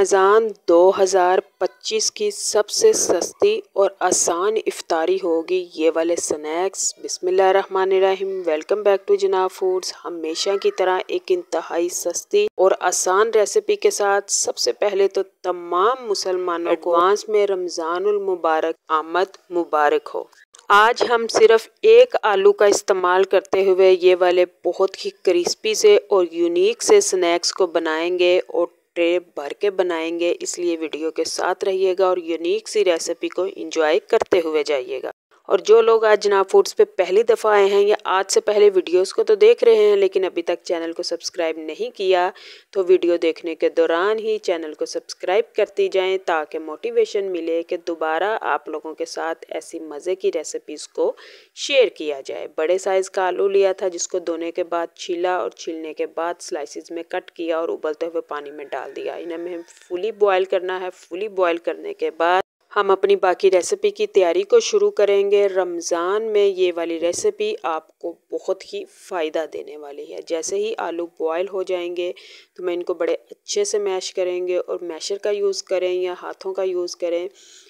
रमज़ान 2025 की सबसे सस्ती और आसान इफ्तारी होगी ये वाले स्नैक्स। बिस्मिल्लाहिर्रहमानिर्रहीम। वेलकम बैक टू जनाब फूड्स। हमेशा की तरह एक इंतहाई सस्ती और आसान रेसिपी के साथ सबसे पहले तो तमाम मुसलमानों को एडवांस में रमज़ानुल मुबारक आमद मुबारक हो। आज हम सिर्फ एक आलू का इस्तेमाल करते हुए ये वाले बहुत ही क्रिस्पी से और यूनिक से स्नैक्स को बनाएंगे और ट्रे भर के बनाएंगे, इसलिए वीडियो के साथ रहिएगा और यूनिक सी रेसिपी को एंजॉय करते हुए जाइएगा। और जो लोग आज जनाब फूड्स पे पहली दफ़ा आए हैं या आज से पहले वीडियोस को तो देख रहे हैं लेकिन अभी तक चैनल को सब्सक्राइब नहीं किया, तो वीडियो देखने के दौरान ही चैनल को सब्सक्राइब करती जाएं ताकि मोटिवेशन मिले कि दोबारा आप लोगों के साथ ऐसी मज़े की रेसिपीज़ को शेयर किया जाए। बड़े साइज़ का आलू लिया था जिसको धोने के बाद छीला और छीलने के बाद स्लाइसिस में कट किया और उबलते हुए पानी में डाल दिया। इन्हें हमें फुली बॉयल करना है। फुली बॉयल करने के बाद हम अपनी बाकी रेसिपी की तैयारी को शुरू करेंगे। रमज़ान में ये वाली रेसिपी आपको बहुत ही फ़ायदा देने वाली है। जैसे ही आलू बॉयल हो जाएंगे तो मैं इनको बड़े अच्छे से मैश करेंगे और मैशर का यूज़ करें या हाथों का यूज़ करें,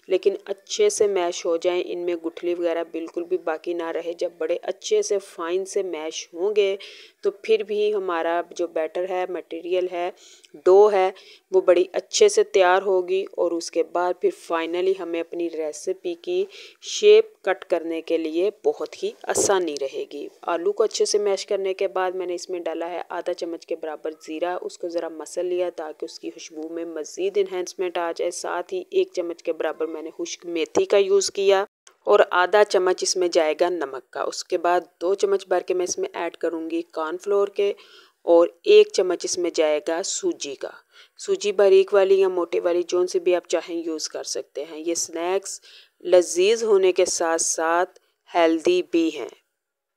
लेकिन अच्छे से मैश हो जाएं, इनमें गुठली वगैरह बिल्कुल भी बाकी ना रहे। जब बड़े अच्छे से फाइन से मैश होंगे तो फिर भी हमारा जो बैटर है, मटेरियल है, डो है, वो बड़ी अच्छे से तैयार होगी और उसके बाद फिर फाइनली हमें अपनी रेसिपी की शेप कट करने के लिए बहुत ही आसानी रहेगी। आलू को अच्छे से मैश करने के बाद मैंने इसमें डाला है आधा चम्मच के बराबर ज़ीरा। उसको ज़रा मसल लिया ताकि उसकी खुशबू में मज़ीद इन्हेंसमेंट आ जाए। साथ ही 1 चम्मच के बराबर मैंने खुश्क मेथी का यूज़ किया और आधा चम्मच इसमें जाएगा नमक का। उसके बाद 2 चम्मच भर के मैं इसमें ऐड करूँगी कॉर्नफ्लोर के और 1 चम्मच इसमें जाएगा सूजी का। सूजी बारीक वाली या मोटे वाली जोन से भी आप चाहें यूज़ कर सकते हैं। ये स्नैक्स लजीज होने के साथ साथ हेल्दी भी हैं।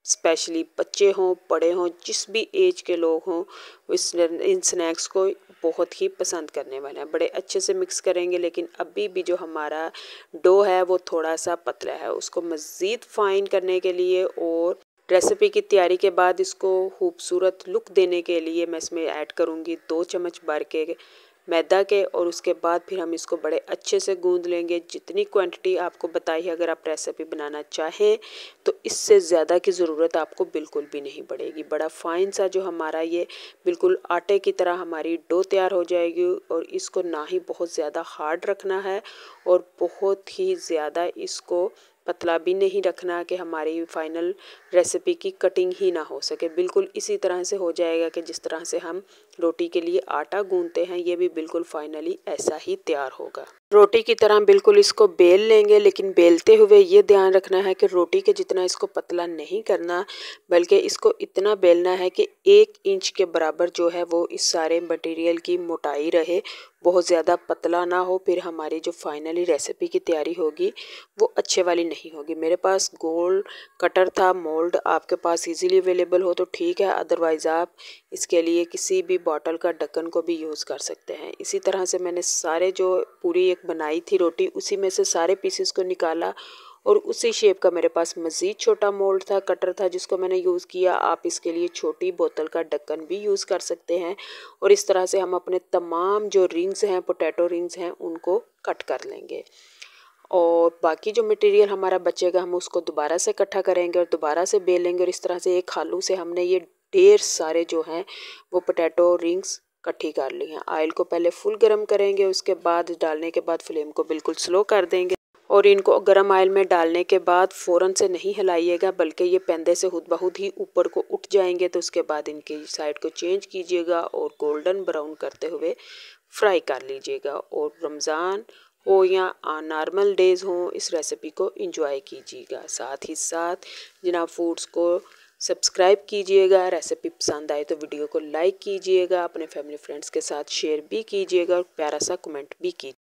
स्पेशली बच्चे हों, बड़े हों, जिस भी एज के लोग हों, इन स्नैक्स को बहुत ही पसंद करने वाले हैं। बड़े अच्छे से मिक्स करेंगे, लेकिन अभी भी जो हमारा डो है वो थोड़ा सा पतला है। उसको मज़ीद फाइन करने के लिए और रेसिपी की तैयारी के बाद इसको खूबसूरत लुक देने के लिए मैं इसमें ऐड करूँगी 2 चम्मच भर के मैदा के और उसके बाद फिर हम इसको बड़े अच्छे से गूंद लेंगे। जितनी क्वांटिटी आपको बताई है, अगर आप रेसिपी बनाना चाहें तो इससे ज़्यादा की ज़रूरत आपको बिल्कुल भी नहीं पड़ेगी। बड़ा फाइन सा जो हमारा ये बिल्कुल आटे की तरह हमारी डो तैयार हो जाएगी और इसको ना ही बहुत ज़्यादा हार्ड रखना है और बहुत ही ज़्यादा इसको पतला भी नहीं रखना कि हमारी फाइनल रेसिपी की कटिंग ही ना हो सके। बिल्कुल इसी तरह से हो जाएगा कि जिस तरह से हम रोटी के लिए आटा गूंथते हैं, ये भी बिल्कुल फाइनली ऐसा ही तैयार होगा। रोटी की तरह बिल्कुल इसको बेल लेंगे, लेकिन बेलते हुए ये ध्यान रखना है कि रोटी के जितना इसको पतला नहीं करना, बल्कि इसको इतना बेलना है कि 1 इंच के बराबर जो है वो इस सारे मटेरियल की मोटाई रहे, बहुत ज़्यादा पतला ना हो। फिर हमारी जो फाइनली रेसिपी की तैयारी होगी वो अच्छे वाली नहीं होगी। मेरे पास गोल कटर था, मोल्ड आपके पास इजीली अवेलेबल हो तो ठीक है, अदरवाइज़ आप इसके लिए किसी भी बॉटल का ढक्कन को भी यूज़ कर सकते हैं। इसी तरह से मैंने सारे जो पूरी एक बनाई थी रोटी, उसी में से सारे पीसेस को निकाला और उसी शेप का मेरे पास मज़ीद छोटा मोल्ड था, कटर था, जिसको मैंने यूज़ किया। आप इसके लिए छोटी बोतल का ढक्कन भी यूज़ कर सकते हैं और इस तरह से हम अपने तमाम जो रिंग्स हैं, पोटैटो रिंग्स हैं, उनको कट कर लेंगे और बाकी जो मटेरियल हमारा बचेगा हम उसको दोबारा से इकट्ठा करेंगे और दोबारा से बेलेंगे और इस तरह से एक आलू से हमने ये ढेर सारे जो हैं वो पोटैटो रिंग्स इकट्ठी कर ली हैं। ऑयल को पहले फुल गर्म करेंगे, उसके बाद डालने के बाद फ्लेम को बिल्कुल स्लो कर देंगे और इनको गर्म ऑयल में डालने के बाद फ़ौरन से नहीं हिलाइएगा, बल्कि ये पैंदे से खुद ब खुद ही ऊपर को उठ जाएंगे। तो उसके बाद इनकी साइड को चेंज कीजिएगा और गोल्डन ब्राउन करते हुए फ्राई कर लीजिएगा। और रमज़ान हो या नॉर्मल डेज़ हो, इस रेसिपी को एंजॉय कीजिएगा। साथ ही साथ जनाब फूड्स को सब्सक्राइब कीजिएगा। रेसिपी पसंद आए तो वीडियो को लाइक कीजिएगा, अपने फैमिली फ्रेंड्स के साथ शेयर भी कीजिएगा और प्यारा सा कमेंट भी कीजिए।